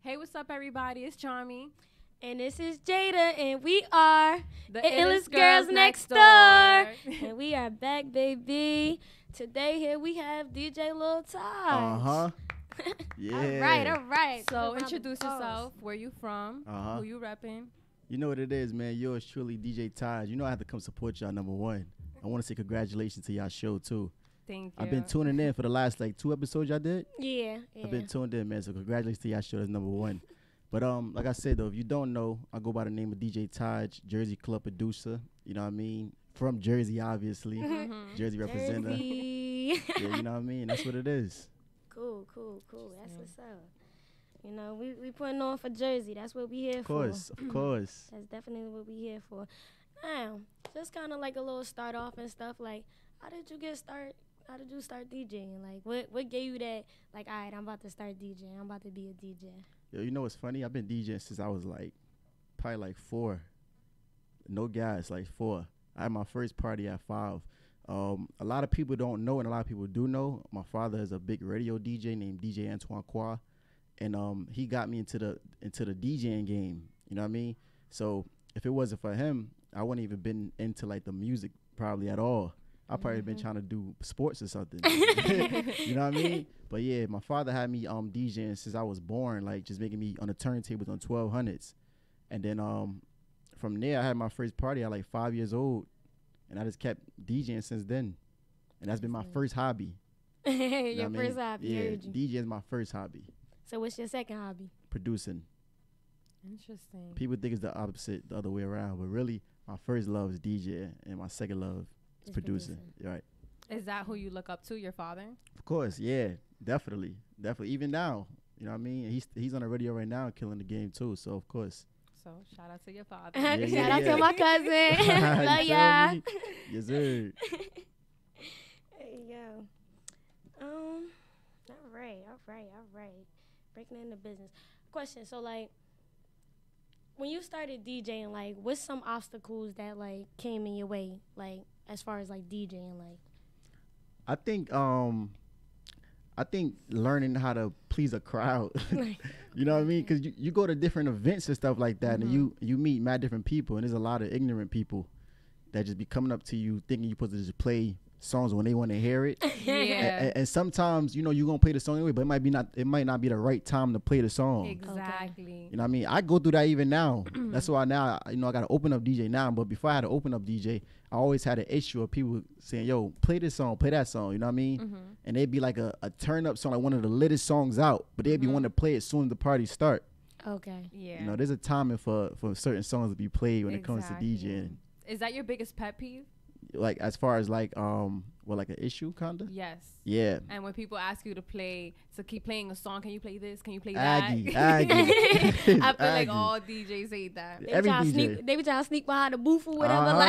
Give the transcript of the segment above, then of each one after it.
Hey, what's up, everybody? It's Chami. And this is Jada, and we are The Illest Girls Next Door. And we are back, baby. Today here we have DJ Lil Taj. Yeah. All right. So introduce yourself. Where you from? Who you repping? You know what it is, man. Yours truly, DJ Taj. You know I have to come support y'all, number one. I want to say congratulations to y'all show, too. Thank you. I've been tuning in for the last, 2 episodes y'all did. Yeah. I've been tuned in, man. So congratulations to y'all show. That's number one. But like I said, though, if you don't know, I go by the name of DJ Taj, Jersey club producer. You know what I mean? From Jersey, obviously. Jersey representative. Jersey. Yeah, you know what I mean? That's what it is. Cool. That's what's up. You know, we putting on for Jersey. That's what we here for. Of course. That's definitely what we here for. Now, just kind of like a little start off and stuff. Like, how did you start DJing? Like, what gave you that? Like, all right, I'm about to start DJing. I'm about to be a DJ. Yo, you know what's funny? I've been DJing since I was probably 4. No gas, 4. I had my first party at 5. A lot of people don't know, and a lot of people do know. My father is a big radio DJ named DJ Antoine, and he got me into the DJing game. You know what I mean? So if it wasn't for him, I wouldn't even been into the music probably at all. I probably been trying to do sports or something. You know what I mean? But yeah, my father had me DJing since I was born, just making me on the turntables on 1200s. And then from there, I had my first party at 5 years old, and I just kept DJing since then. And that's been my first hobby. Your first hobby. Yeah, DJing is my first hobby. So what's your second hobby? Producing. Interesting. People think it's the opposite, the other way around, but really, my first love is DJing, and my second love is producing. Right. Is that who you look up to, your father? Of course, yeah, definitely. Even now, you know what I mean? He's on the radio right now, killing the game too. So of course. So shout out to your father. Shout out to my cousin. Love ya. Yes, sir. Hey yo. All right. Breaking into business. Question. So when you started DJing, what's some obstacles that came in your way, as far as DJing, I think learning how to please a crowd. You know what I mean? Because you go to different events and stuff like that, and you meet mad different people, and there's a lot of ignorant people that just be coming up to you thinking you're supposed to just play songs when they want to hear it. Yeah. And sometimes you're gonna play the song anyway, but it might not be the right time to play the song. Exactly. You know what I mean? I go through that even now. That's why now I gotta open up DJ now. But before I had to open up DJ, I always had an issue of people saying, "Yo, play this song, play that song." You know what I mean? And they'd be like a turn up song, one of the latest songs out, but they'd be wanting to play it as soon as the party start. Okay. Yeah. There's a timing for certain songs to be played when it comes to DJing. Is that your biggest pet peeve? As far as an issue kinda? Yes. Yeah. And when people ask you to keep playing a song, can you play this? Can you play that? Aggie. I feel like Aggie. all DJs hate that. Every DJ. They be trying to sneak behind the booth or whatever.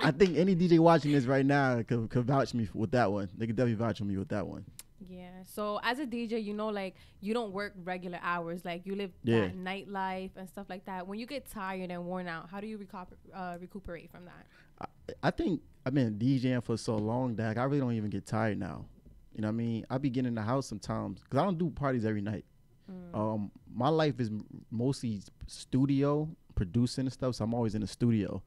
I think any DJ watching this right now could vouch me with that one. They could definitely vouch for me with that one. Yeah. So as a DJ, you don't work regular hours. You live that nightlife and stuff like that. When you get tired and worn out, how do you recuperate from that? I think I've been DJing for so long that I really don't even get tired now. You know what I mean? I be getting in the house sometimes because I don't do parties every night. My life is mostly studio, producing and stuff, so I'm always in the studio.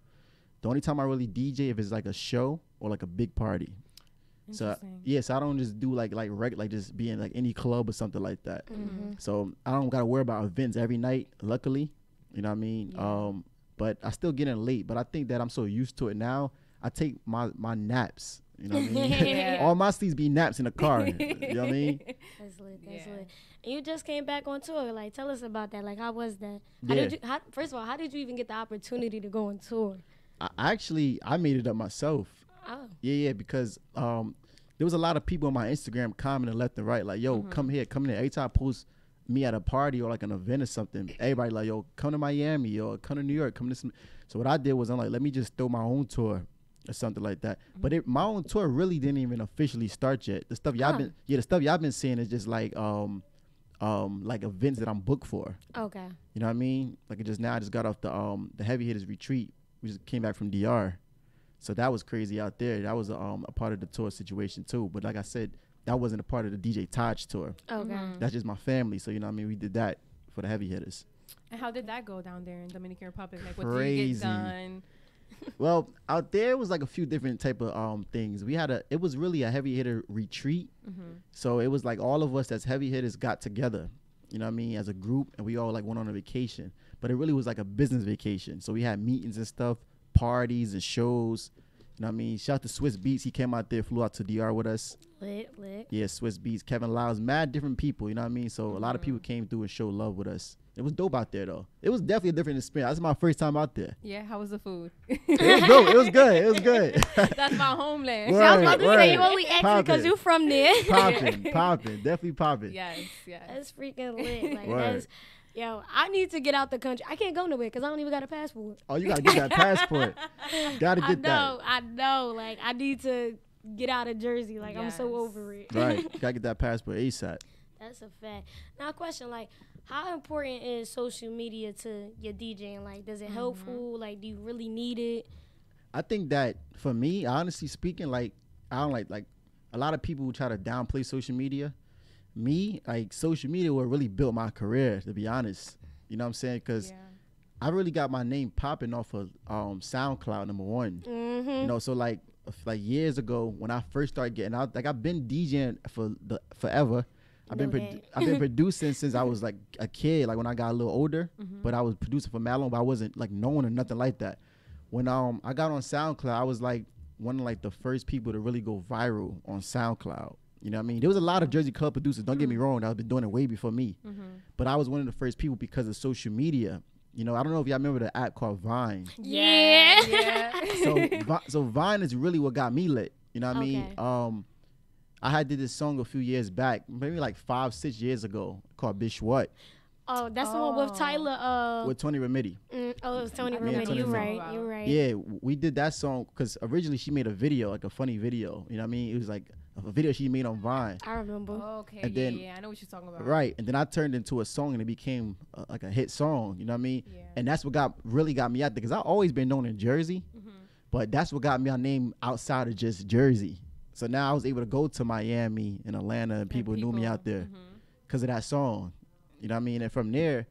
The only time I really DJ if it's a show or a big party. So I don't just do just be in any club or something like that. So I don't gotta worry about events every night, luckily. You know what I mean? Yeah. But I still get in late. But I think that I'm so used to it now. I take my naps. You know what I mean? All my sleeps be naps in the car. You know what I mean? That's lit. And you just came back on tour. Tell us about that. How was that? First of all, how did you even get the opportunity to go on tour? I made it up myself. Oh. Yeah, because there was a lot of people on my Instagram commenting left and right, yo, come here. Every time I post me at a party or an event or something, everybody yo, come to Miami or come to New York, come to some. So what I did was I'm let me just throw my own tour or something like that. But my own tour really didn't even officially start yet. The stuff y'all been seeing is just events that I'm booked for. Okay. You know what I mean? I just got off the Heavy Hitters retreat. We just came back from DR. So that was crazy out there. That was a part of the tour situation too. But like I said, that wasn't a part of the DJ Taj tour. Okay. That's just my family. So, you know what I mean? We did that for the heavy hitters. And how did that go down there in Dominican Republic? Like, what did you Crazy. get done? Well, out there it was like a few different type of things. It was really a heavy hitter retreat. So it was like all of us that's heavy hitters got together, you know what I mean, as a group, and we all like went on a vacation. But it really was like a business vacation. So we had meetings and stuff, parties and shows. You know what I mean? Shout out to Swiss Beats. He came out there, flew out to DR with us. Lit. Yeah, Swiss Beats, Kevin Lyles, mad different people, you know what I mean? So a lot of people came through and showed love with us. It was dope out there, though. It was definitely a different experience. That's my first time out there. Yeah, how was the food? It was dope. It was good. It was good. That's my homeland. Word, I was about to word. say you only asking because you from there. Popping. Definitely popping. Yes. That's freaking lit. Like, Word. that's, yo, I need to get out the country. I can't go nowhere because I don't even got a passport. Oh, you got to get that passport. Got to get that. I know. Like, I need to get out of Jersey. Like, I'm so over it. Right. Got to get that passport ASAP. That's a fact. Now, a question, like, how important is social media to your DJing? Like, does it helpful? Like, do you really need it? I think that for me, honestly speaking, like, I don't like a lot of people who try to downplay social media. Me, like, social media what really built my career, to be honest. You know what I'm saying? Because I really got my name popping off of SoundCloud, number one. You know, so like years ago when I first started getting out, like I've been DJing forever. I've been producing since I was like a kid, like when I got a little older. But I was producing for Malone, but I wasn't like known or nothing like that. When I got on SoundCloud, I was like one of like the first people to really go viral on SoundCloud. You know what I mean? There was a lot of Jersey club producers, don't get me wrong, that have been doing it way before me. But I was one of the first people because of social media. You know, I don't know if y'all remember the app called Vine. Yeah. So Vine is really what got me lit. You know what I mean? I had did this song a few years back, maybe like 5-6 years ago, called Bitch What. Oh, that's the one with Tyler. With Tony Remedy. It was Tony Remedy. You're right. Yeah, we did that song because originally she made a video, like a funny video. You know what I mean? It was like a video she made on Vine. I remember. Okay, and then, I know what you're talking about. Right, and then I turned into a song and it became like a hit song. You know what I mean? Yeah. And that's what really got me out there because I've always been known in Jersey, but that's what got me a name outside of just Jersey. So now I was able to go to Miami and Atlanta and people knew me out there because of that song. You know what I mean? And from there,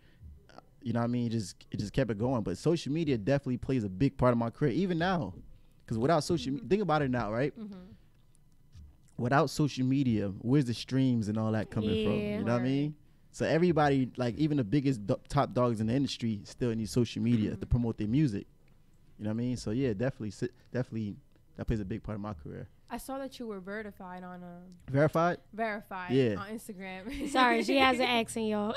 you know what I mean, it just kept it going. But social media definitely plays a big part of my career, even now. Because without social media, think about it now, right? Without social media, where's the streams and all that coming from? You know what I mean? So everybody, like even the biggest top dogs in the industry still need social media to promote their music. You know what I mean? So yeah, definitely that plays a big part of my career. I saw that you were verified on Verified? Verified on Instagram. Sorry, she has an accent, y'all.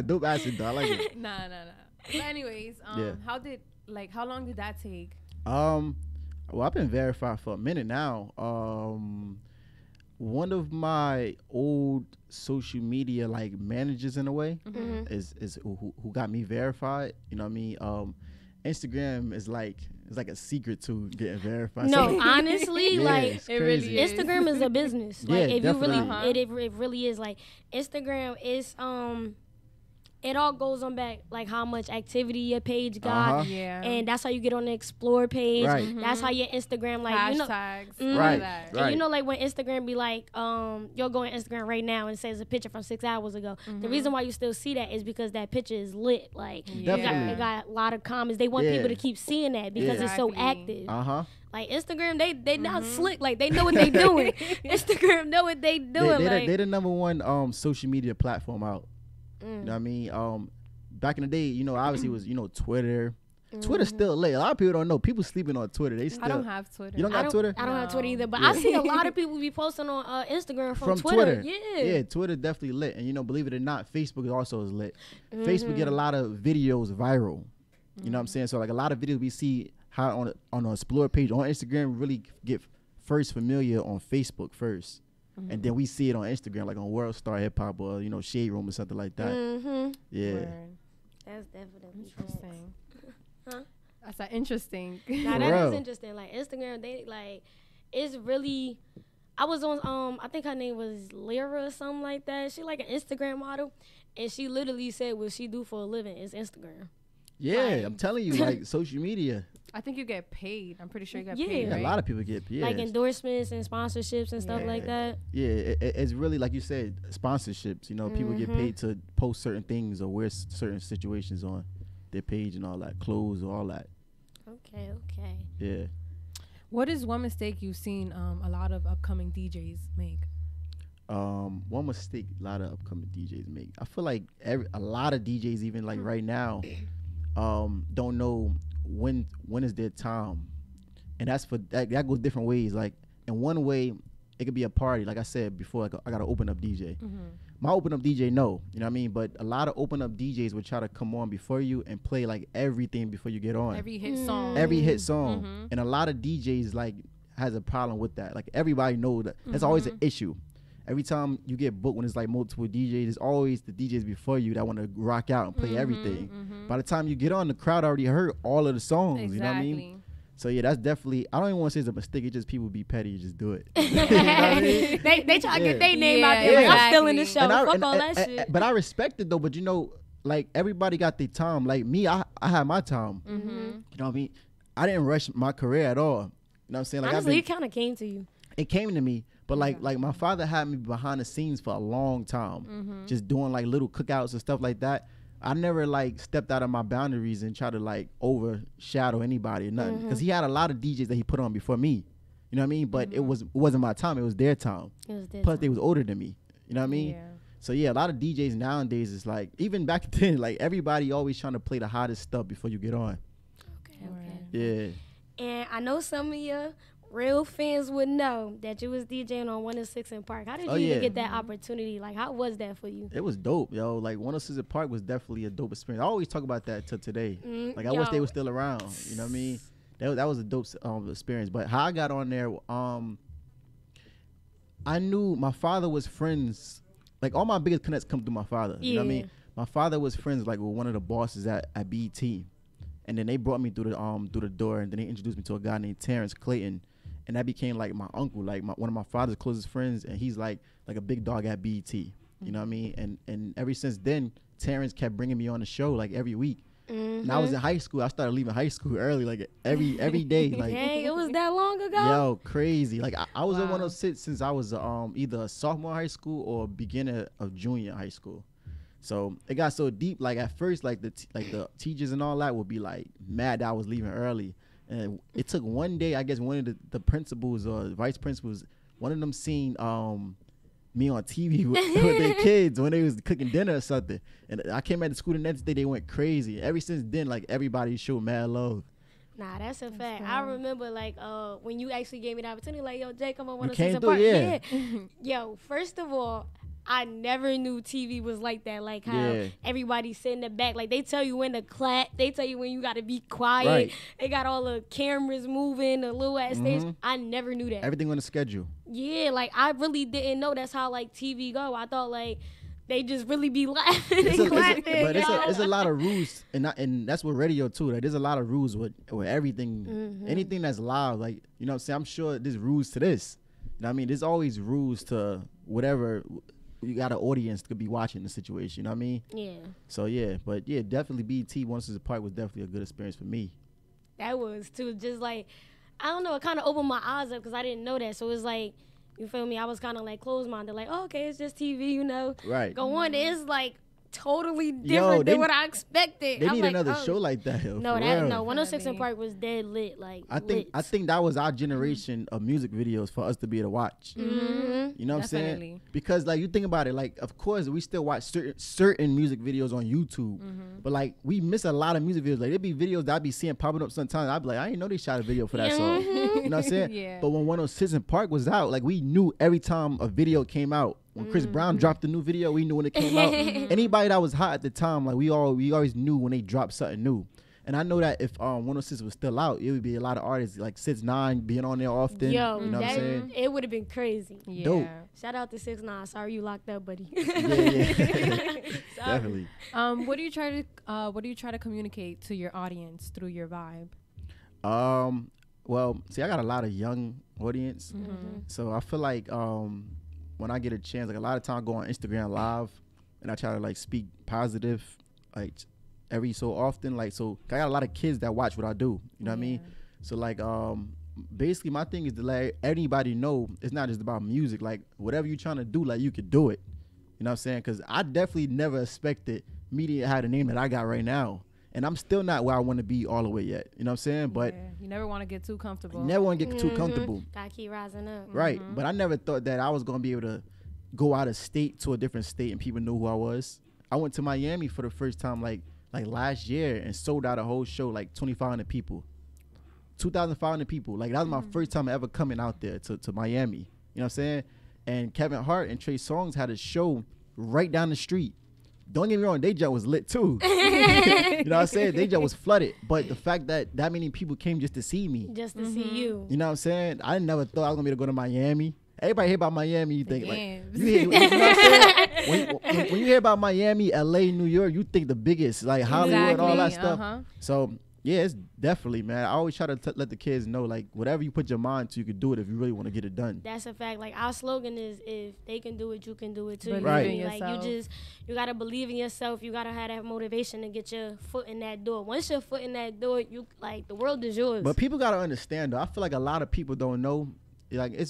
Dope accent, though. I like it. Nah. But anyways, how long did that take? Well, I've been verified for a minute now. One of my old social media like managers in a way is who got me verified. You know what I mean? Instagram is like it's like a secret to getting verified. No, honestly, like it really is. Instagram is a business. Like if definitely. you really, it really is. Like Instagram is it all goes on back like how much activity your page got, and that's how you get on the explore page. Right. That's how your Instagram like hashtags, right. And you know, like when Instagram be like, you'll go on Instagram right now and it says a picture from 6 hours ago. The reason why you still see that is because that picture is lit. Like it got a lot of comments. They want people to keep seeing that because it's so active. Like Instagram, they not slick. Like they know what they doing. Instagram know what they doing. They're the number one social media platform out. You know what I mean? Back in the day, you know, obviously it was, you know, Twitter. Twitter's still lit. A lot of people don't know. People sleeping on Twitter. I don't have Twitter. You don't got Twitter? I don't have Twitter either. But I see a lot of people be posting on Instagram from Twitter. Yeah, Twitter definitely lit. And, you know, believe it or not, Facebook also is lit. Facebook get a lot of videos viral. You know what I'm saying? So, like, a lot of videos we see how on the Explore page on Instagram really get first familiar on Facebook first. And then we see it on Instagram, like on World Star Hip Hop or, you know, Shade Room or something like that. Yeah. Word. That's definitely interesting. Huh? That's interesting. Nah, that is interesting. Like Instagram, they like it's really. I was on I think her name was Lyra or something like that. She like an Instagram model, and she literally said what she do for a living is Instagram. Yeah, I'm telling you, like social media. I think you get paid. I'm pretty sure you get paid. Yeah, right? a lot of people get paid. Like endorsements and sponsorships and stuff like that. Yeah, it's really like you said, sponsorships. You know, people get paid to post certain things or wear certain situations on their page and all that, clothes or all that. Okay. Yeah. What is one mistake you've seen a lot of upcoming DJs make? One mistake a lot of upcoming DJs make. I feel like a lot of DJs, even like right now, don't know when is their time, and that's for that goes different ways. Like in one way, it could be a party. Like I said before, I gotta open up DJ. My open up DJ, no, you know what I mean. But a lot of open up DJs would try to come on before you and play like everything before you get on. Every hit song. And a lot of DJs like has a problem with that. Like everybody know that that's always an issue. Every time you get booked when it's like multiple DJs, there's always the DJs before you that want to rock out and play everything. By the time you get on, the crowd already heard all of the songs. Exactly. You know what I mean? So yeah, that's definitely. I don't even want to say it's a mistake. It's just people be petty and just do it. You know what I mean? they try to get their name out there. Like, I'm still in the show. Fuck all that shit. But I respect it though. But you know, like everybody got their time. Like me, I had my time. You know what I mean? I didn't rush my career at all. You know what I'm saying? Like honestly, it kind of came to you. It came to me. But like my father had me behind the scenes for a long time, just doing like little cookouts and stuff like that. I never like stepped out of my boundaries and tried to like overshadow anybody or nothing, because he had a lot of DJs that he put on before me. You know what I mean? But it wasn't my time. It was their time. Plus they was older than me. You know what I mean? Yeah. So yeah, a lot of DJs nowadays is like, even back then, like everybody always trying to play the hottest stuff before you get on. Okay. Yeah. And I know some of your real fans would know that you was DJing on 106 in Park. How did you even get that opportunity? Like, how was that for you? It was dope, yo. Like 106 in Park was definitely a dope experience. I always talk about that till today. Like I wish they were still around. You know what I mean? That was a dope experience. But how I got on there, I knew my father was friends. Like all my biggest connects come through my father. You know what I mean? My father was friends like with one of the bosses at BET. And then they brought me through the door, and then they introduced me to a guy named Terrence Clayton. And that became like my uncle, like one of my father's closest friends, and he's like a big dog at BET. You know what I mean? And ever since then, Terrence kept bringing me on the show like every week. And I was in high school. I started leaving high school early, like every day. Like, dang, it was that long ago. Yo, crazy! Like I was in 106 since I was either a sophomore high school or beginner of junior high school. So it got so deep. Like at first, like the teachers and all that would be like mad that I was leaving early. And it took one day, I guess one of the principals or vice principals, one of them seen me on TV with their kids when they was cooking dinner or something. And I came back to school the next day, they went crazy. Ever since then, like everybody showed mad love. Nah, that's a fact. I remember like when you actually gave me the opportunity, like, yo, Jay, come on, 106 Park. Yeah. Yo, first of all, I never knew TV was like that. Like how everybody sit in the back. Like they tell you when to clap. They tell you when you got to be quiet. Right. They got all the cameras moving, the little ass stage. I never knew that. Everything on the schedule. Yeah, like I really didn't know that's how like TV go. I thought like they just really be laughing and clapping. But it's a lot of rules, and that's with radio too. Like there's a lot of rules with everything, anything that's live. Like, you know what I'm saying? I'm sure there's rules to this. You know what I mean? There's always rules to whatever. You got an audience to be watching the situation, you know what I mean? Yeah. So yeah, but yeah, definitely BET 106 Park was definitely a good experience for me. That was too. Just like, I don't know, it kind of opened my eyes up because I didn't know that. So it was like, you feel me? I was kind of like closed-minded, like, oh, okay, it's just TV, you know? Right. Go on, it's like totally different than what I expected. They need another show like that. No, 106 in Park was dead lit. Like I think that was our generation of music videos for us to be able to watch. You know what I'm saying? Because like you think about it, like of course we still watch certain music videos on YouTube, but like we miss a lot of music videos. Like there'd be videos that I'd be seeing popping up sometimes. I'd be like, I didn't know they shot a video for that song. You know what I'm saying? Yeah. But when 106 in Park was out, like we knew every time a video came out. When Chris Brown dropped a new video, we knew when it came out. Anybody that was hot at the time, like we always knew when they dropped something new. And I know that if 106 was still out, it would be a lot of artists like 6ix9ine being on there often. Yo, you know what I'm saying? It would have been crazy. Yeah. Dope. Shout out to 6ix9ine. Sorry you locked up, buddy. Yeah. Definitely. What do you try to communicate to your audience through your vibe? Well, see, I got a lot of young audience, so I feel like when I get a chance, like a lot of time I go on Instagram Live and I try to like speak positive, like every so often. Like, so I got a lot of kids that watch what I do. You know what I mean? So like, basically my thing is to let anybody know it's not just about music. Like, whatever you're trying to do, like, you could do it. You know what I'm saying? Because I definitely never expected media had the name that I got right now. And I'm still not where I want to be all the way yet. You know what I'm saying? But you never want to get too comfortable. You never want to get too comfortable. Gotta keep rising up. Right. But I never thought that I was going to be able to go out of state to a different state and people knew who I was. I went to Miami for the first time like last year and sold out a whole show, like 2,500 people. 2,500 people. Like, that was my first time ever coming out there to Miami. You know what I'm saying? And Kevin Hart and Trey Songz had a show right down the street. Don't get me wrong, they just was lit too. You know what I'm saying? They just was flooded. But the fact that many people came just to see me. Just to see you. You know what I'm saying? I never thought I was going to be able to go to Miami. Everybody hear about Miami, you think, like, you hear, you know what I'm saying? When you hear about Miami, LA, New York, you think the biggest, like Hollywood, all that stuff. So, yeah, it's definitely, man. I always try to let the kids know, like, whatever you put your mind to, you can do it if you really want to get it done. That's a fact. Like, our slogan is, if they can do it, you can do it too. Right. Like, you got to believe in yourself. You got to have that motivation to get your foot in that door. Once your foot in that door, you, like, the world is yours. But people got to understand, though. I feel like a lot of people don't know. Like,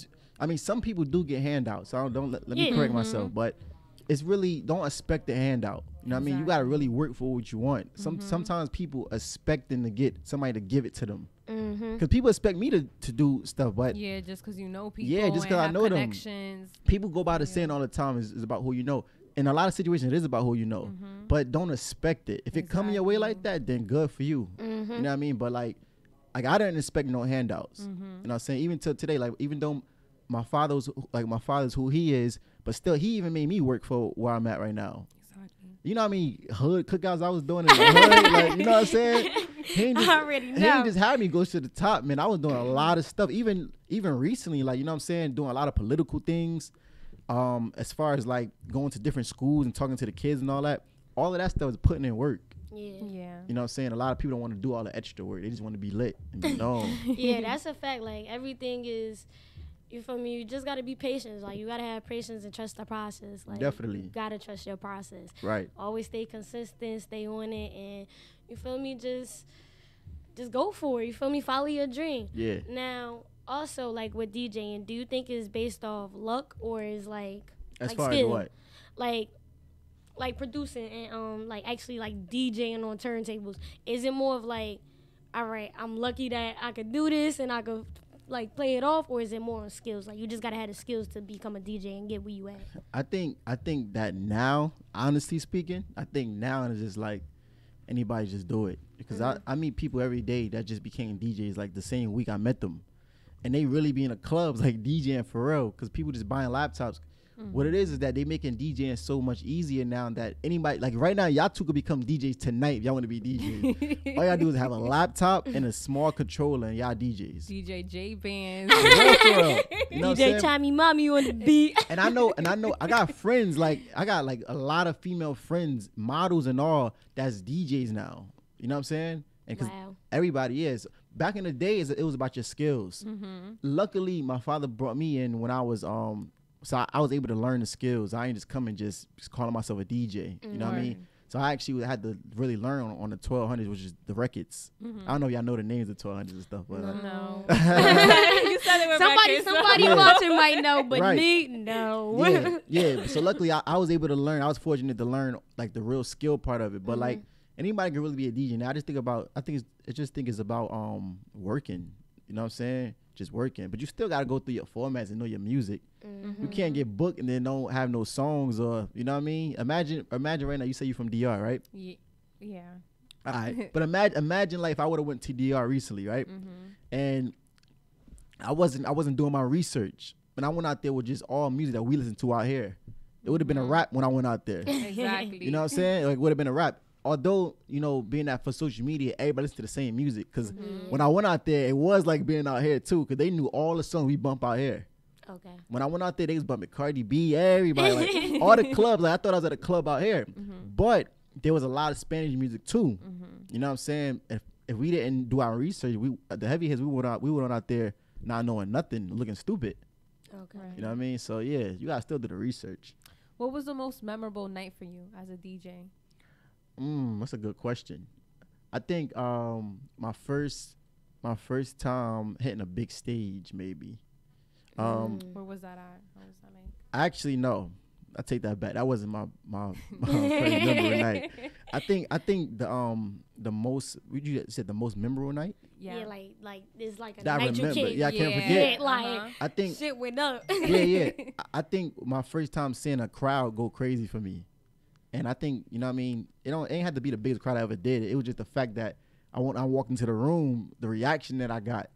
some people do get handouts. So let me correct myself. But it's really, don't expect the handout. You know what I mean? You got to really work for what you want. Sometimes people expecting to get somebody to give it to them. Because people expect me to do stuff, but just because you know people. Yeah, just because I know them. People go by the saying all the time is about who you know. In a lot of situations, it is about who you know. But don't expect it. If it coming your way like that, then good for you. You know what I mean? But like I didn't expect no handouts. You know what I'm saying? Even till today, like, even though my father's who he is, but still he even made me work for where I'm at right now. You know what I mean? Hood cookouts I was doing in the hood. Like, you know what I'm saying? He ain't just had me go to the top, man. I was doing a lot of stuff. Even recently, like, you know what I'm saying? Doing a lot of political things. As far as like going to different schools and talking to the kids and all that. All of that stuff is putting in work. Yeah. You know what I'm saying? A lot of people don't want to do all the extra work. They just want to be lit and be known. Yeah, that's a fact. Like, everything is, you feel me? You just got to be patient. Like, you got to have patience and trust the process. Like, definitely. You got to trust your process. Right. Always stay consistent, stay on it, and you feel me? Just go for it. You feel me? Follow your dream. Yeah. Now, also, like, with DJing, do you think it's based off luck or is like far skill? as what? Like producing and like actually like DJing on turntables. Is it more of like, all right, I'm lucky that I could do this and I could like play it off, or is it more on skills? Like, you just gotta have the skills to become a DJ and get where you at. I think that now, honestly speaking, I think now it's just like anybody just do it, because I meet people every day that just became DJs like the same week I met them, and they really be in the clubs like DJing for real, because people just buying laptops. What it is that they making DJing so much easier now that anybody, like right now, y'all two could become DJs tonight if y'all want to be DJs. All y'all do is have a laptop and a small controller and y'all DJs. DJ J bands. You know DJ Chami mommy on the beat. And I know I got friends, like I got like a lot of female friends, models and all, that's DJs now. You know what I'm saying? And because everybody is. Back in the days, it was about your skills. Luckily, my father brought me in when I was so I was able to learn the skills. I ain't just come and just calling myself a DJ. You know what I mean? So I actually had to really learn on the 1200s, which is the records. I don't know if y'all know the names of 1200s and stuff, but no. You said it with somebody watching might know, but me, no. Yeah. So luckily, I was able to learn. I was fortunate to learn like the real skill part of it. But like anybody can really be a DJ. Now I just think it's about working. You know what I'm saying? Just working, but you still gotta go through your formats and know your music. You can't get booked and then don't have no songs, or you know what I mean. Imagine right now. You say you from DR, right? Yeah. All right, but imagine like if I would have went to DR recently, right? And I wasn't doing my research, but I went out there with just all music that we listen to out here. It would have been a rap when I went out there. Exactly. You know what I'm saying? Like, would have been a rap. Although, you know, being that for social media, everybody listens to the same music. Because when I went out there, it was like being out here, too. Because they knew all the songs we bump out here. Okay. When I went out there, they was bumping Cardi B, everybody. Like, all the clubs. Like, I thought I was at a club out here. But there was a lot of Spanish music, too. You know what I'm saying? If we didn't do our research, the heavy hits, we went out there not knowing nothing, looking stupid. Okay. You know what I mean? So, yeah, you got to still do the research. What was the most memorable night for you as a DJ? That's a good question. I think my first time hitting a big stage, maybe. Where was that at? What was that like? Actually, no. I take that back. That wasn't my first memorable night. I think the most, would you said the most memorable night? Yeah, like there's like a that I night you remember. can't Yeah, I can't forget. Like I think shit went up. yeah. I think my first time seeing a crowd go crazy for me, and I think, you know what I mean, it ain't had to be the biggest crowd I ever did. It was just the fact that I walked into the room, the reaction that I got.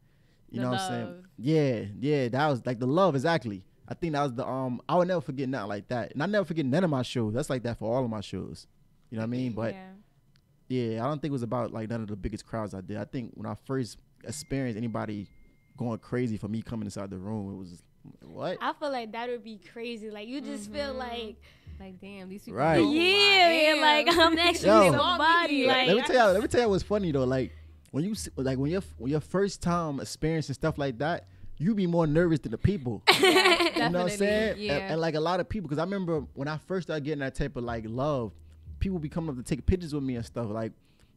You know what I'm saying? Yeah, that was like the love, exactly. I think that was the I would never forget nothing like that. And I never forget none of my shows. That's like that for all of my shows. You know what I mean? But yeah, I don't think it was about like none of the biggest crowds I did. I think when I first experienced anybody going crazy for me coming inside the room, it was what? I feel like that would be crazy. Like you just feel like damn, these people. Right. Yeah, man, like I'm actually somebody. Like let me tell you what's funny though. Like when your first time experiencing stuff like that, you be more nervous than the people. You know what I'm saying? Yeah. And like a lot of people, because I remember when I first started getting that type of like love, people be coming up to take pictures with me and stuff like,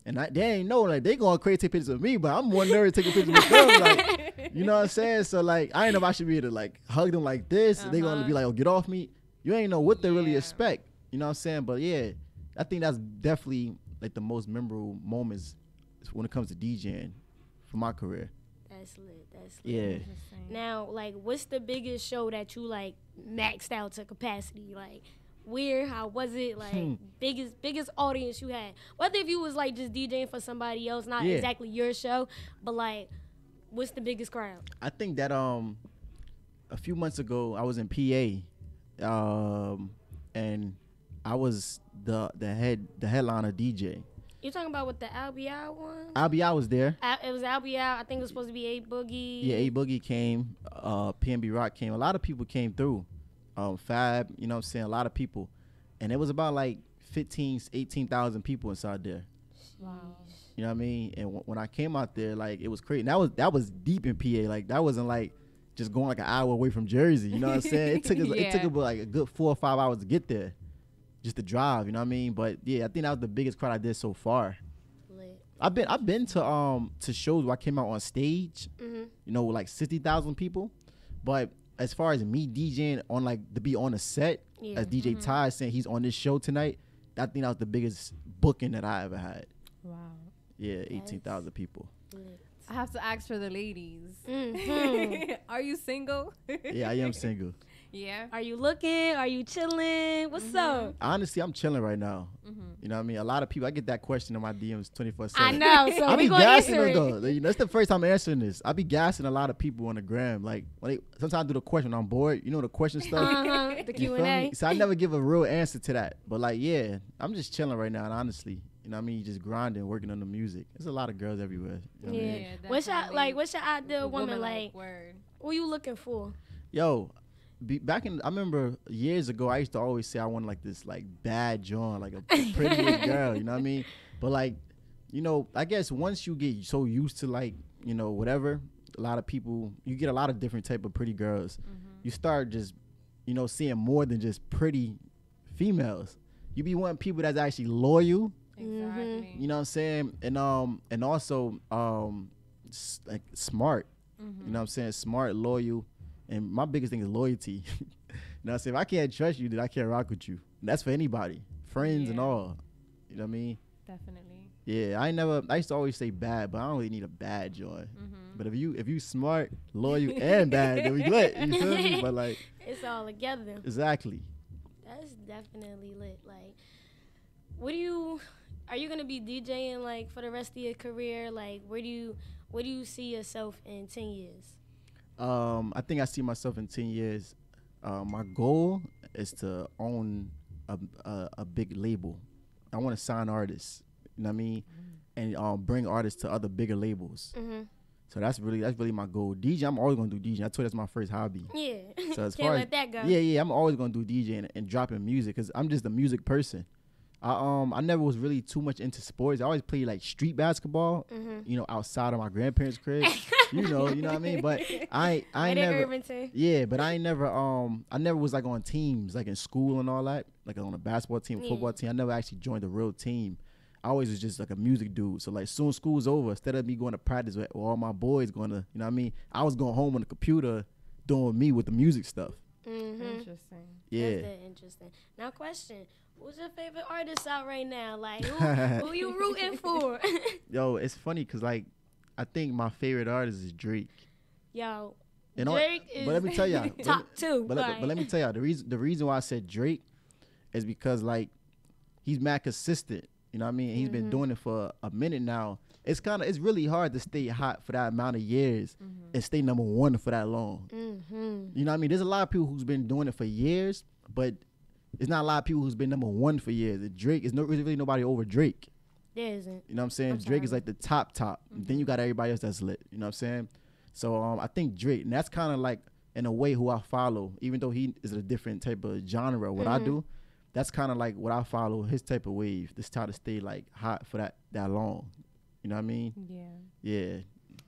and they ain't know like they going crazy to take pictures with me, but I'm more nervous taking pictures with them. Like, you know what I'm saying? So like I ain't know if I should be able to like hug them like this. They gonna be like, oh, get off me. You ain't know what they really expect. You know what I'm saying? But yeah, I think that's definitely like the most memorable moments when it comes to DJing for my career. That's lit. Yeah. Now, like, what's the biggest show that you like maxed out to capacity? Like, where? How was it? Like, biggest audience you had? Whether if you was like just DJing for somebody else, not exactly your show, but like, what's the biggest crowd? I think that a few months ago I was in PA, and I was the headliner DJ. You talking about with the LBI one? LBI was there. It was LBI. I think it was supposed to be A Boogie. Yeah, A Boogie came. PNB Rock came. A lot of people came through. Fab, you know what I'm saying? A lot of people. And it was about like 18,000 people inside there. Wow. You know what I mean? And when I came out there, like, it was crazy. And that was deep in PA. Like, that wasn't like just going like an hour away from Jersey. You know what I'm saying? It took about like a good 4 or 5 hours to get there. Just to drive, you know what I mean? But yeah, I think that was the biggest crowd I did so far. Lit. I've been to shows where I came out on stage, you know, with like 60,000 people. But as far as me DJing on like to be on a set, as DJ Taj saying he's on this show tonight, I think that was the biggest booking that I ever had. Wow. Yeah, 18,000 people. Lit. I have to ask for the ladies. Are you single? Yeah, I am single. Yeah. Are you looking? Are you chilling? What's up? Honestly, I'm chilling right now. You know what I mean? A lot of people, I get that question in my DMs 24/7. I know, so I we be gonna gassing answer them it. though. You know, that's the first time I'm answering this. I be gassing a lot of people on the gram. Like when sometimes I do the question when I'm bored. You know the question stuff. The You feel Q&A. me? So I never give a real answer to that. But like, yeah, I'm just chilling right now. And honestly, you know what I mean? Just grinding, working on the music. There's a lot of girls everywhere. You know what I mean? What's your ideal woman like? Word. What you looking for? Yo. I remember years ago, I used to always say I wanted like this like bad John, like a pretty girl, you know what I mean? But like, you know, I guess once you get so used to like, you know, whatever, a lot of people, you get a lot of different type of pretty girls. You start just, you know, seeing more than just pretty females. You be wanting people that's actually loyal. Exactly. You know what I'm saying? And also like smart. You know what I'm saying? Smart, loyal. And my biggest thing is loyalty. You know what I'm saying? If I can't trust you, then I can't rock with you. And that's for anybody. Friends and all. You know what I mean? Definitely. Yeah, I used to always say bad, but I don't really need a bad joy. But if you smart, loyal, and bad, then we lit. You feel me? But like, it's all together. Exactly. That's definitely lit. Like, are you gonna be DJing like for the rest of your career? Like, where do you see yourself in 10 years? I think I see myself in 10 years. My goal is to own a big label. I want to sign artists, you know what I mean, and bring artists to other bigger labels. So that's really my goal. DJ, I'm always gonna do DJ. I told you that's my first hobby. Yeah. So as Can't far let as that go. Yeah, I'm always gonna do DJ and dropping music because I'm just a music person. I never was really too much into sports. I always played like street basketball, you know, outside of my grandparents' crib. you know what I mean? But I never. Yeah, but I never was like on teams like in school and all that, like on a basketball team, football team. I never actually joined a real team. I always was just like a music dude. So like soon school's over, instead of me going to practice with all my boys going to, you know what I mean? I was going home on the computer doing me with the music stuff. Interesting. Yeah. That's that interesting. Now question, who's your favorite artist out right now? Like who you rooting for? Yo, it's funny because like I think my favorite artist is Drake. Yo, And Drake is but let me tell y'all, top two. But let me tell y'all, the reason why I said Drake is because like he's mad consistent. You know what I mean? He's been doing it for a minute now. It's really hard to stay hot for that amount of years and stay number one for that long. You know what I mean? There's a lot of people who's been doing it for years, but it's not a lot of people who's been number one for years. And Drake is really nobody over Drake. There isn't. You know what I'm saying? Drake is like the top. Then you got everybody else that's lit. You know what I'm saying? So I think Drake, and that's kind of like in a way who I follow, even though he is a different type of genre. What I do, that's kind of like what I follow, his type of wave. This time to stay like hot for that long. You know what I mean? Yeah.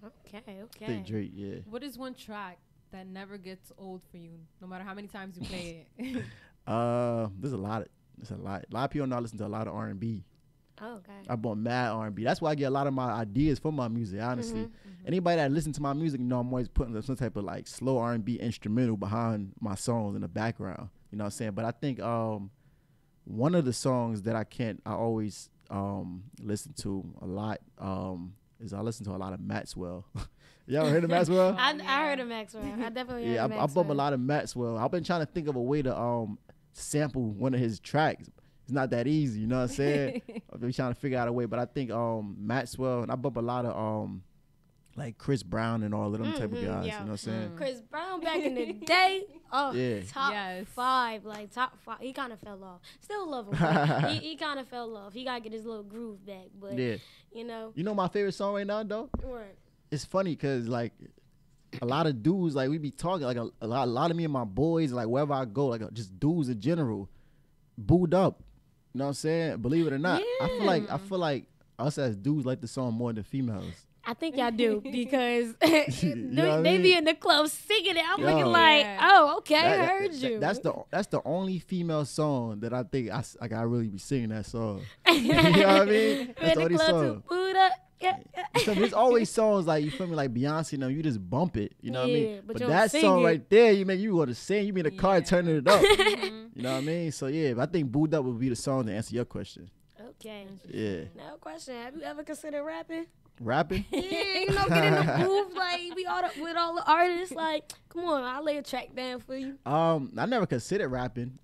Okay. Drake, yeah. What is one track that never gets old for you, no matter how many times you play it? There's a lot. A lot of people now listen to a lot of R&B. Oh, okay. I bought mad R&B. That's why I get a lot of my ideas from my music, honestly. Anybody that listens to my music, you know, I'm always putting some type of like slow R&B instrumental behind my songs in the background. You know what I'm saying? But I think one of the songs that I always listen to a lot is I listen to a lot of Maxwell. Y'all heard of Maxwell? I heard of Maxwell. I definitely heard of Maxwell. I bump a lot of Maxwell. I've been trying to think of a way to sample one of his tracks. It's not that easy, you know what I'm saying? I've been trying to figure out a way, but I think Maxwell, and I bump a lot of like Chris Brown and all of them type of guys, you know what I'm saying? Chris Brown back in the day, top five, like top 5. He kind of fell off. Still love him. But he kind of fell off. He got to get his little groove back, but you know my favorite song right now though? What? It's funny because like a lot of dudes, like we be talking, like a lot of me and my boys, like wherever I go, like just dudes in general, booed up. You know what I'm saying? Believe it or not, I feel like us as dudes like the song more than females. I think y'all do because they be in the club singing it. I'm looking like, okay, I heard you. That's the only female song that I think I really be singing that song. You know what I mean? That's the only song. So there's always songs like, you feel me, like Beyonce, you just bump it, you know what I mean? But that song right there, you want to sing, you be in the car turning it up. You know what I mean? So yeah, but I think Booed Up would be the song to answer your question. Okay. Yeah. Now question, have you ever considered rapping? Rapping? Yeah, get in the booth, like with all the artists, like, come on, I'll lay a track down for you. I never considered rapping.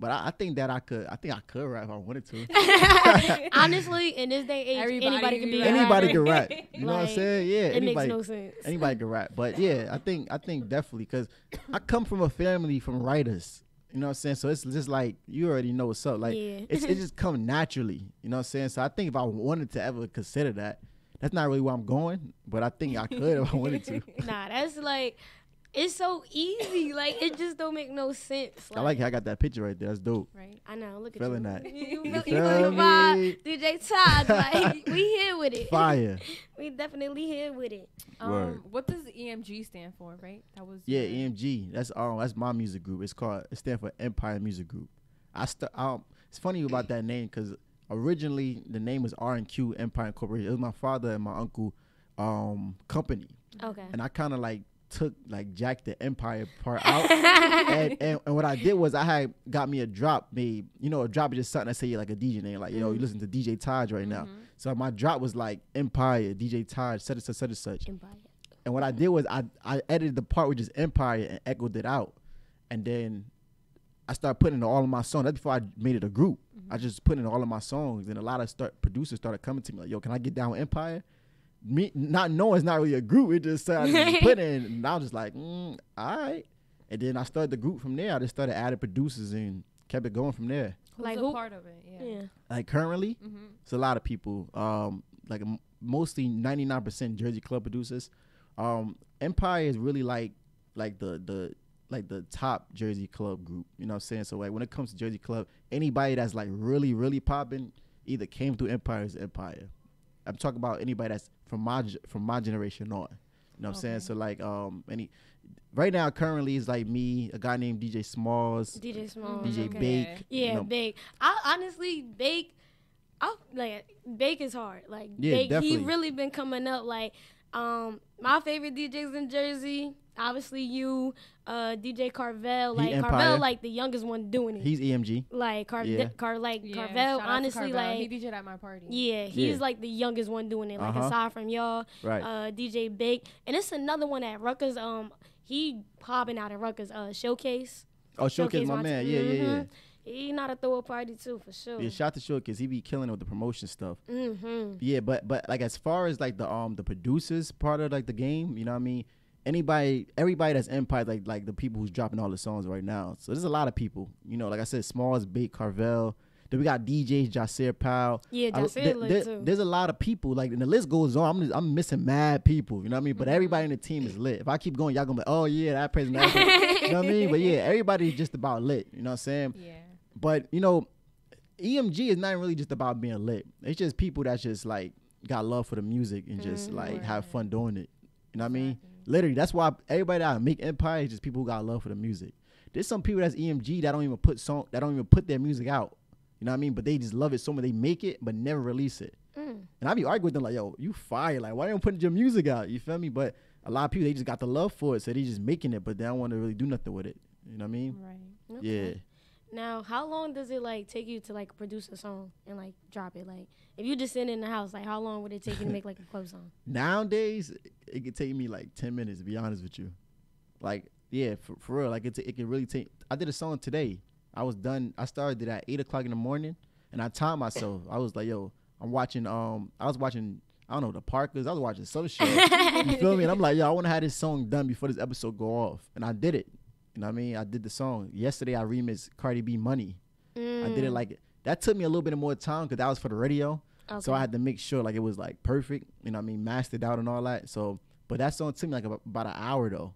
But I think that I could rap if I wanted to. Honestly, in this day and age, anybody can be anybody can rap. You know what I'm saying? Yeah, it makes no sense. Anybody can rap. But yeah, I think definitely, because I come from a family from writers. You know what I'm saying? So it's just like, you already know what's up. Like it just come naturally. You know what I'm saying? So I think if I wanted to ever consider that, that's not really where I'm going. But I think I could if I wanted to. Nah, that's like, it's so easy. Like, it just don't make no sense. I like how I got that picture right there. That's dope. Right. I know. Look at Feeling you. that. You feel the vibe. DJ Taj. Like, we here with it. Fire. We definitely here with it. What does EMG stand for, right? That was EMG. That's my music group. It stands for Empire Music Group. It's funny about that name because originally the name was R&Q Empire Incorporated. It was my father and my uncle company. Okay. And I kind of like took like Jack the Empire part out. and what I did was I had got me a drop made. You know, a drop is just something I say like a DJ name, like, yo, you listen to DJ Taj right now. So my drop was like Empire, DJ Taj, such and such. Empire. And what I did was I edited the part which is Empire and echoed it out. And then I started putting it in all of my songs. That's before I made it a group. I just put it in all of my songs, and a lot of producers started coming to me like, yo, can I get down with Empire? Me not knowing it's not really a group, it just started putting in, and I was just like, all right. And then I started the group from there. I just started adding producers and kept it going from there. Who's like who part of it? Yeah. Like currently, it's a lot of people. Like mostly 99% Jersey club producers. Empire is really like the top Jersey club group. You know what I'm saying? So like when it comes to Jersey club, anybody that's like really, really popping either came through Empire or is Empire. I'm talking about anybody that's from my generation on. You know what I'm saying? So like right now currently is like me, a guy named DJ Smalls, DJ Bake. Yeah, Bake. I honestly, Bake, Bake is hard. Like Yeah, Bake, definitely. he really been coming up. Like my favorite DJs in Jersey, obviously you, DJ Carvel. Like Empire. Carvel, like the youngest one doing it. He's EMG. Like Yeah, Carvel, honestly, Carvel. like he DJed at my party. yeah, he's like the youngest one doing it. Like aside from y'all, Right. DJ Bake, and it's another one at Rutgers. He popping out at Rutgers. Showcase. Oh, Showcase, my man. Yeah. He know how to throw a party too, for sure. Yeah, shout to Showcase. He be killing it with the promotion stuff. Mm-hmm. Yeah, but like as far as like the producers part of like the game, you know what I mean? Everybody that's Empire, like the people who's dropping all the songs right now. So there's a lot of people. You know, like I said, Smalls, Bake, Carvel. Then we got DJs, Jasir Powell. Yeah, Jasir lit too. There's a lot of people. Like, and the list goes on. I'm missing mad people. You know what I mean? But everybody in the team is lit. If I keep going, y'all gonna be like, oh yeah, that person. You know what I mean? But yeah, everybody's just about lit. You know what I'm saying? Yeah. But you know, EMG is not really just about being lit. It's just people that's just like got love for the music and just like have fun doing it. You know what I mean? Literally, that's why everybody that make Empire is just people who got love for the music. There's some people that's EMG that don't even put their music out. You know what I mean? But they just love it so much they make it but never release it. And I be arguing with them like, yo, you fire. Like, why you don't put your music out? You feel me? But a lot of people, they just got the love for it, so they just making it, but they don't want to really do nothing with it. You know what I mean? Right. Okay. Yeah. Now, how long does it like take you to like produce a song and like drop it? Like, if you just sitting in the house, like how long would it take you to make like a club song? Nowadays, it could take me like 10 minutes to be honest with you. Like, yeah, for real. Like it can really take. I did a song today. I was done. I started it at 8 o'clock in the morning, and I timed myself. I was like, yo, I was watching. I don't know, the Parkers. I was watching some shit. You feel me? And I'm like, yo, I want to have this song done before this episode go off, and I did it. You know what I mean? I did the song. Yesterday, I remixed Cardi B Money. I did it like, that took me a little bit more time because that was for the radio. Okay. So I had to make sure like it was like perfect. You know what I mean? Mastered out and all that. So, but that song took me like about an hour though.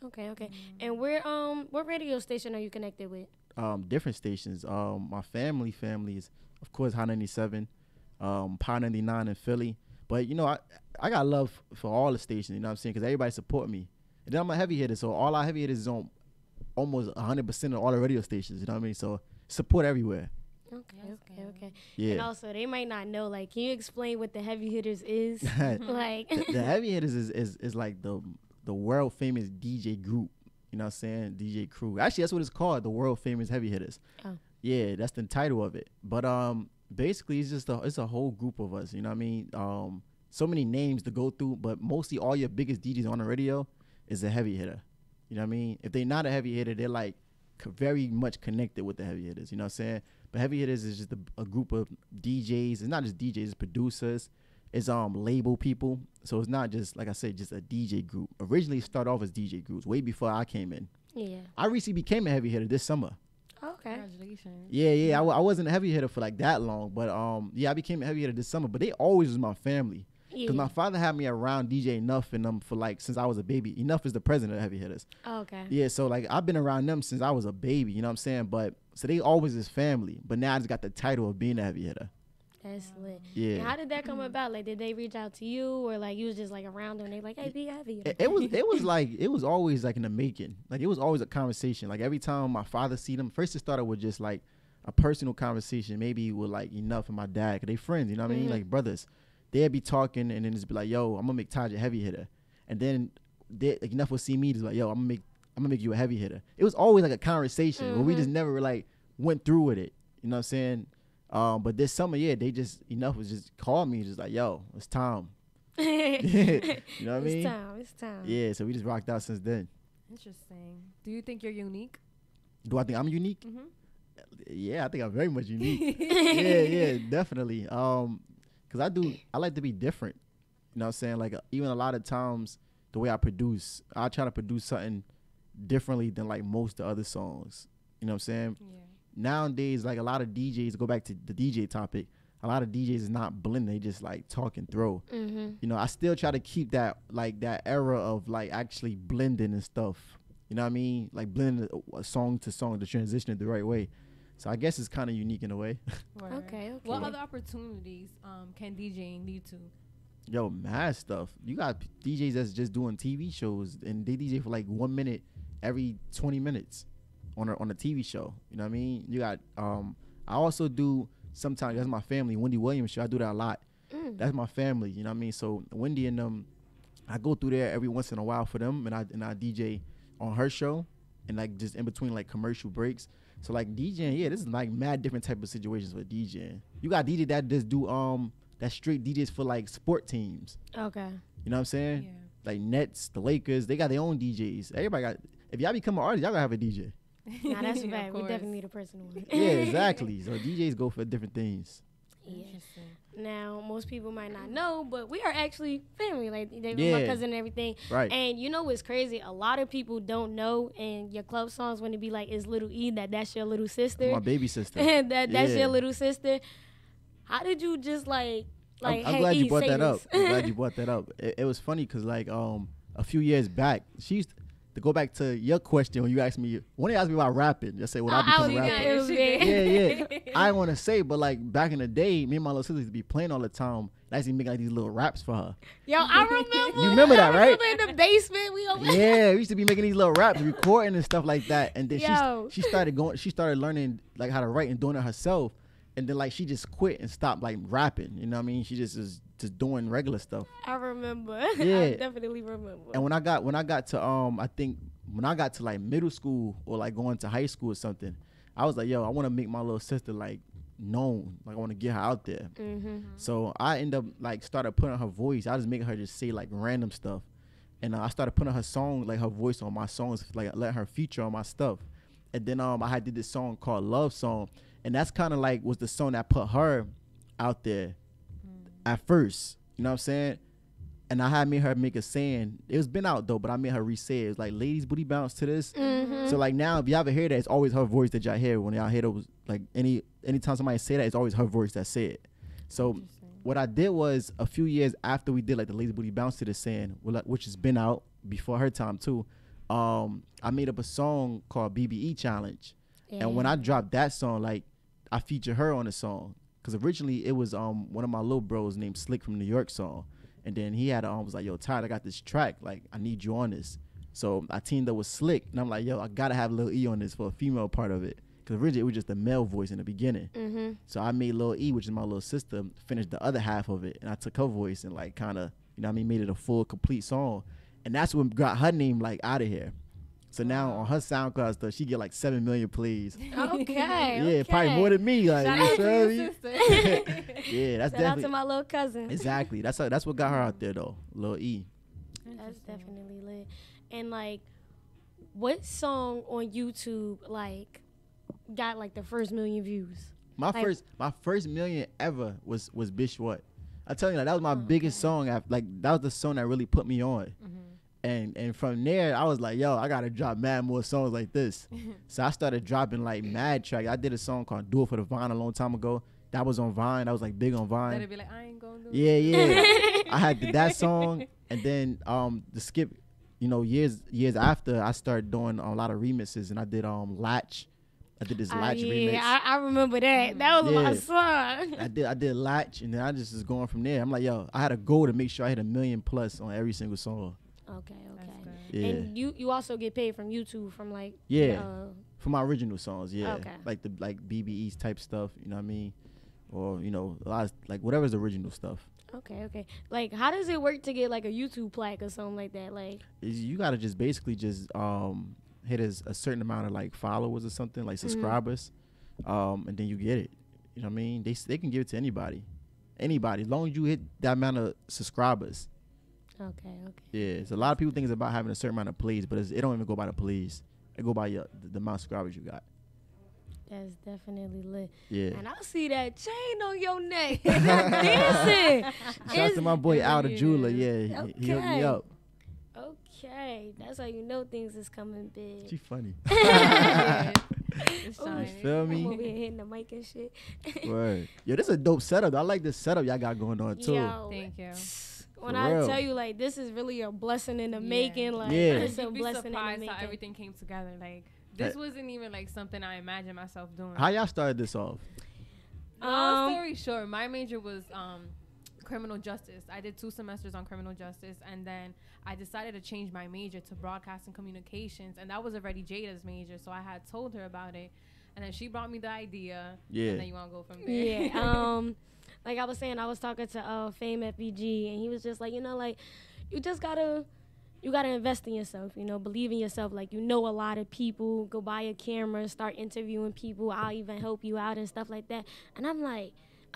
Okay. And what radio station are you connected with? Different stations. My family is, of course, Hot 97, Power 99 in Philly. But, you know, I got love for all the stations, you know what I'm saying? Because everybody support me. And then I'm a heavy hitter, so all our heavy hitters is on almost 100% of all the radio stations, you know what I mean? So support everywhere. Okay. Yeah. And also, they might not know, like, can you explain what the heavy hitters is? Like the heavy hitters is like the world famous DJ group, you know what I'm saying? DJ crew. Actually, that's what it's called, the world famous heavy hitters. Oh. Yeah, that's the title of it. But basically, it's a whole group of us, you know what I mean? So many names to go through, but mostly all your biggest DJs on the radio is a heavy hitter. You know what I mean? If they're not a heavy hitter, they're like very much connected with the heavy hitters. You know what I'm saying? But heavy hitters is just a group of DJs. It's not just DJs, it's producers. It's label people. So it's not just, like I said, just a DJ group. Originally it started off as DJ groups way before I came in. Yeah. I recently became a heavy hitter this summer. Okay. Congratulations. Yeah. I wasn't a heavy hitter for like that long, but I became a heavy hitter this summer. But they always was my family. Because my father had me around DJ Enough and them for like since I was a baby. Enough is the president of Heavy Hitters. Oh, okay. Yeah, so like I've been around them since I was a baby, you know what I'm saying? But so they always is family. But now I just got the title of being a heavy hitter. That's lit. Yeah. And how did that come about? Like, did they reach out to you, or like you was just like around them and they like, hey, be a heavy hitter? It was always like in the making. Like it was always a conversation. Like every time my father see them, first it started with just like a personal conversation, maybe with like Enough and my dad, cause they friends, you know what I mean? Like brothers. They'd be talking and then just be like, yo, I'm gonna make Taj a heavy hitter. And then like, Enough will see me just like, yo, I'm gonna make you a heavy hitter. It was always like a conversation where we just never like went through with it. You know what I'm saying? But this summer, they just Enough was just call me just like, yo, it's time. You know what I mean? It's time. Yeah, so we just rocked out since then. Interesting. Do you think you're unique? Do I think I'm unique? Mm-hmm. Yeah, I think I'm very much unique. yeah, definitely. Cause I like to be different. You know what I'm saying? Like even a lot of times the way I produce, I try to produce something differently than like most of the other songs. You know what I'm saying? Yeah. Nowadays, like a lot of DJs, go back to the DJ topic, a lot of DJs is not blending, they just like talk and throw. You know, I still try to keep that like that era of like actually blending and stuff. You know what I mean? Like blending a song to song to transition it the right way. So I guess it's kind of unique in a way. Okay. What other opportunities can DJing lead to? Yo, mad stuff. You got DJs that's just doing TV shows and they DJ for like 1 minute every 20 minutes on a TV show. You know what I mean? You got I also do sometimes that's my family. Wendy Williams show, I do that a lot. That's my family, you know what I mean? So Wendy and them, I go through there every once in a while for them, and I DJ on her show, and like just in between like commercial breaks. So like DJing, yeah, this is like mad different type of situations for DJing. You got DJ that just do that straight DJs for like sport teams. Okay. You know what I'm saying? Yeah. Like Nets, the Lakers, they got their own DJs. Everybody got. If y'all become an artist, y'all gotta have a DJ. Nah, that's Yeah, bad. of We course. definitely need a personal one. Yeah, exactly. So DJs go for different things. Yeah. Interesting. Now, most people might not know, but we are actually family. Like, they were Yeah. my cousin and everything. Right. And you know what's crazy? A lot of people don't know in your club songs when it be like, it's Little E, that's your little sister. My baby sister. And that's Yeah. your little sister. How did you just I'm hey, glad you E, brought say that up. this? I'm glad you brought that up. It was funny because like a few years back, she used to go back to your question when you asked me, when you asked me about rapping, just say, would I become a rapper? It was big. Yeah. I want to say, but like back in the day, me and my little sister used to be playing all the time. I used to be making like these little raps for her. Yo, I remember. You remember that, right? I remember in the basement. We over Yeah, we used to be making these little raps, recording and stuff like that. And then Yo. she started learning like how to write and doing it herself. And then like she just quit and stopped like rapping. You know what I mean? She just is just doing regular stuff. I remember. Yeah. I definitely remember. And when I got to I think when I got to like middle school or like going to high school or something, I was like, yo, I want to make my little sister like known. Like I want to get her out there. So I end up like started putting her voice. I was making her just say like random stuff. And I started putting her song, like her voice on my songs, like let her feature on my stuff. And then I had did this song called Love Song. And that's kind of like was the song that put her out there at first. You know what I'm saying? And I had made her make a saying. It was been out though, but I made her re-say it. It was like, ladies booty bounce to this. So like now, if y'all ever hear that, it's always her voice that y'all hear. When y'all hear those, like anytime somebody say that, it's always her voice that say it. So what I did was a few years after we did like the ladies booty bounce to this saying, which has been out before her time too. I made up a song called BBE Challenge. And when I dropped that song, like I featured her on the song. Cause originally it was one of my little bros named Slick from New York song. And then he had was like, yo, Todd, I got this track. Like, I need you on this. So I teamed up with Slick. And I'm like, yo, I got to have Lil E on this for a female part of it. Because originally it was just a male voice in the beginning. So I made Lil E, which is my little sister, finish the other half of it. And I took her voice and like kind of, you know what I mean, made it a full, complete song. And that's what got her name like out of here. So now on her SoundCloud stuff, she get like 7 million plays. Okay. Yeah, probably more than me. Like, Shout you out to feel your me? sister. Yeah, that's Shout out definitely to my little cousin. exactly. That's what got her out there though, Lil E. That's definitely lit. And like, what song on YouTube like got like the first million views? My Like- first million ever was Bitch What. I tell you, like, that was my biggest song. Like that was the song that really put me on. And from there, I was like, yo, I gotta drop mad more songs like this. So I started dropping like mad tracks. I did a song called "Do It for the Vine" a long time ago. That was on Vine. That was like big on Vine. That'd be like, I ain't gonna do it. Yeah. I had that song, and then the skip, you know, years after, I started doing a lot of remixes, and I did Latch. I did this Latch remix. I remember that. That was my Yeah. song. I did Latch, and then I just was going from there. I'm like, yo, I had a goal to make sure I hit 1 million plus on every single song. Okay. That's good. Yeah. And you also get paid from YouTube from like Yeah. For my original songs, yeah. Okay. Like the BBE's type stuff, you know what I mean? Or, you know, a lot of, like whatever's original stuff. Okay. Like, how does it work to get like a YouTube plaque or something like that? Like, You gotta just basically just hit a certain amount of like followers or something, like subscribers, and then you get it. You know what I mean? They can give it to anybody, as long as you hit that amount of subscribers. okay. Yeah, it's a lot of people think it's about having a certain amount of plays, but it don't even go by the plays. It go by the amount of subscribers you got. That's definitely lit. Yeah. And I see that chain on your neck. You're not dancing. Shout out to my boy Al the jeweler. Yeah, he hooked me Okay. up. Okay, that's how you know things is coming big. She funny. It's Oh, shining. Feel I'm me? over here hitting the mic and shit. Word. Yo, this is a dope setup. I like this setup y'all got going on too. Yo, Thank you. when For I real. tell you, like, this is really a blessing in the Yeah. making. Like, Yeah. it's a You'd be blessing in the surprised making. how everything came together. Like, this wasn't even like something I imagined myself doing. How y'all started this off? Long story short, my major was criminal justice. I did 2 semesters on criminal justice, and then I decided to change my major to broadcast and communications, and that was already Jada's major, so I had told her about it. and then she brought me the idea. Yeah. And then you want to go from there. Yeah. Like I was saying, I was talking to Fame FBG, and he was just like, you know, like, you just gotta invest in yourself, you know, believe in yourself. Like, you know, a lot of people, go buy a camera, start interviewing people. I'll even help you out and stuff like that. And I'm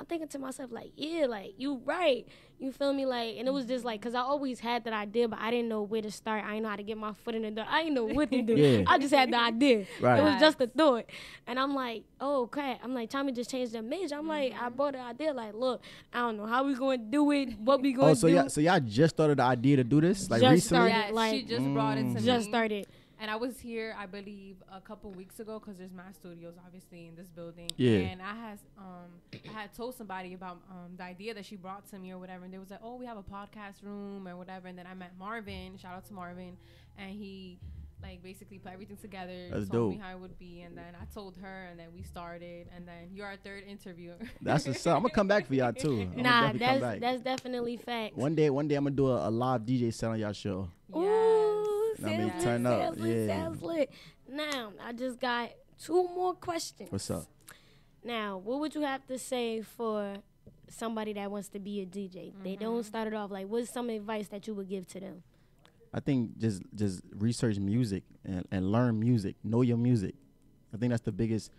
thinking to myself, like, yeah, like, you right. You feel me? Like, and it was just like, because I always had that idea, but I didn't know where to start. I didn't know how to get my foot in the door. I didn't know what to do. Yeah. I just had the idea. Right. It was just a thought. And I'm like, oh, crap. I'm like, Chami just changed the major. I'm like, I brought the idea. Like, look, I don't know how we going to do it, what we going to do. So y'all just started the idea to do this? Like, Just recently? started. Yeah, Like, she just brought it to me. Just started. And I was here, I believe, a couple weeks ago, because there's my studios, obviously, in this building. Yeah. And I had told somebody about the idea that she brought to me or whatever, and they was like, oh, we have a podcast room or whatever. And then I met Marvin, shout out to Marvin, and he, like, basically put everything together, That's told me dope. how it would be, and then I told her, and then we started, and then you're our third interviewer. That's what's up. I'm going to come back for y'all, too. Nah, that's definitely facts. One day I'm going to do a live DJ set on y'all show. Ooh, I mean, sounds turn lit, up. sounds lit, Yeah. sounds lit. Now, I just got 2 more questions. What's up? Now, what would you have to say for somebody that wants to be a DJ? They don't start it off. Like, what's some advice that you would give to them? I think just research music and learn music. Know your music. I think that's the biggest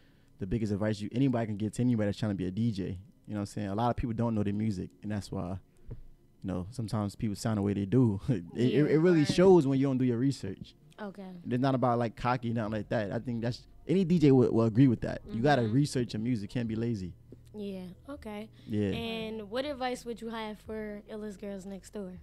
advice anybody can give to anybody that's trying to be a DJ. You know what I'm saying? A lot of people don't know their music, and that's why, you know, sometimes people sound the way they do. It really shows when you don't do your research. Okay. It's not about like cocky, nothing like that. I think that's any DJ will agree with that. You gotta research your music. Can't be lazy. Yeah. Okay. Yeah. And what advice would you have for Illest Girls Next Door?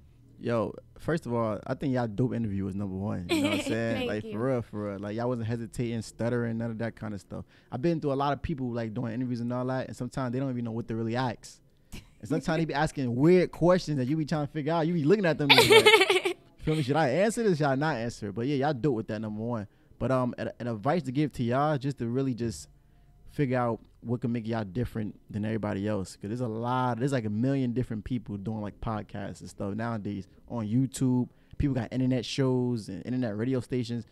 Yo, first of all, I think y'all dope interview was number one. You know what I'm saying? Thank Like, you. for real. Like, y'all wasn't hesitating, stuttering, none of that kind of stuff. I've been through a lot of people, like, doing interviews and all that, and sometimes they don't even know what to really ask. And sometimes they be asking weird questions that you be trying to figure out. You be looking at them and like, feel me? Should I answer this? Should I not answer? But, yeah, y'all dope with that, number one. But an advice to give to y'all, just to really just figure out what can make y'all different than everybody else. Because there's like a million different people doing like podcasts and stuff nowadays on YouTube. People got internet shows and internet radio stations.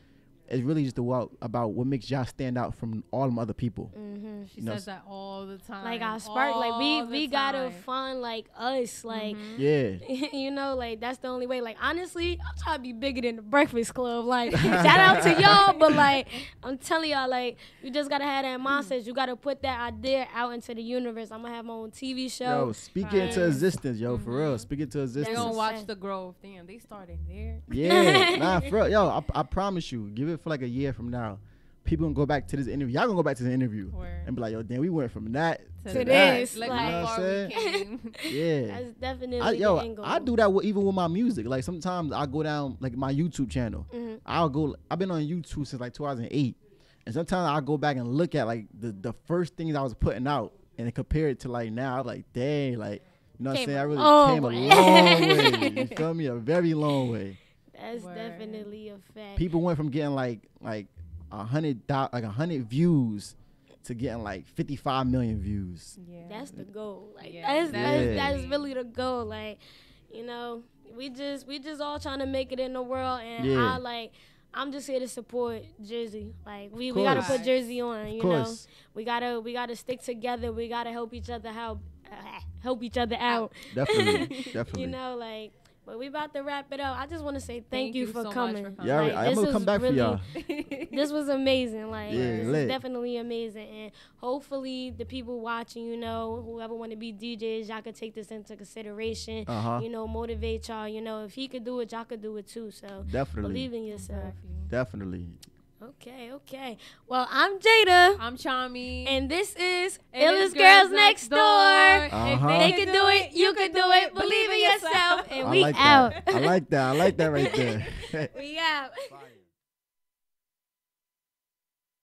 It's really just about what makes y'all stand out from all them other people. Mm-hmm. She says that all the time. Like, our spark, like, we gotta find, like, us, like, Yeah. you know, like, that's the only way. Like, honestly, I'm trying to be bigger than the Breakfast Club. Like, shout out to y'all, but, like, I'm telling y'all, like, you just gotta have that mindset. You gotta put that idea out into the universe. I'm gonna have my own TV show. Yo, speak it into existence, yo, for real. Speak it into They're existence. going to watch The Grove. Damn, they started there. Yeah, nah, for real. Yo, I promise you, give it for like a year from now, people gonna go back to this interview. Y'all gonna go back to the interview and be like, yo, damn, we went from that to this. that. Look Like, how you know what far I'm we saying? came. Yeah. That's definitely Yo, the angle. I do that even with my music. Like, sometimes I go down, like, my YouTube channel. I've been on YouTube since like 2008. And sometimes I go back and look at like the first things I was putting out and compare it to like now. I'm like, dang, like, you know what I'm saying? I really came a long way. You feel me? A very long way. That's definitely a fact. People went from getting like 100 views to getting like 55 million views. Yeah. That's the goal. Like, Yeah, that's really the goal. Like, you know, we just all trying to make it in the world, and I'm just here to support Jersey. Like, we gotta put Jersey on. You know, we gotta stick together. We gotta help each other out. Definitely. You know, like. But we about to wrap it up. I just want to say thank you for so coming. much for coming. Yeah, like, I'm gonna come back for y'all. This was amazing. Like, Yeah, this lit. is definitely amazing. And hopefully the people watching, you know, whoever want to be DJs, y'all could take this into consideration. You know, motivate y'all. You know, if he could do it, y'all could do it too. So Definitely. believe in yourself. Definitely. Okay. Well, I'm Jada. I'm Chami. And this is Illest Girls Next Door. If they can do it, you can do it. Believe in yourself. And we out. I like that right there. We out.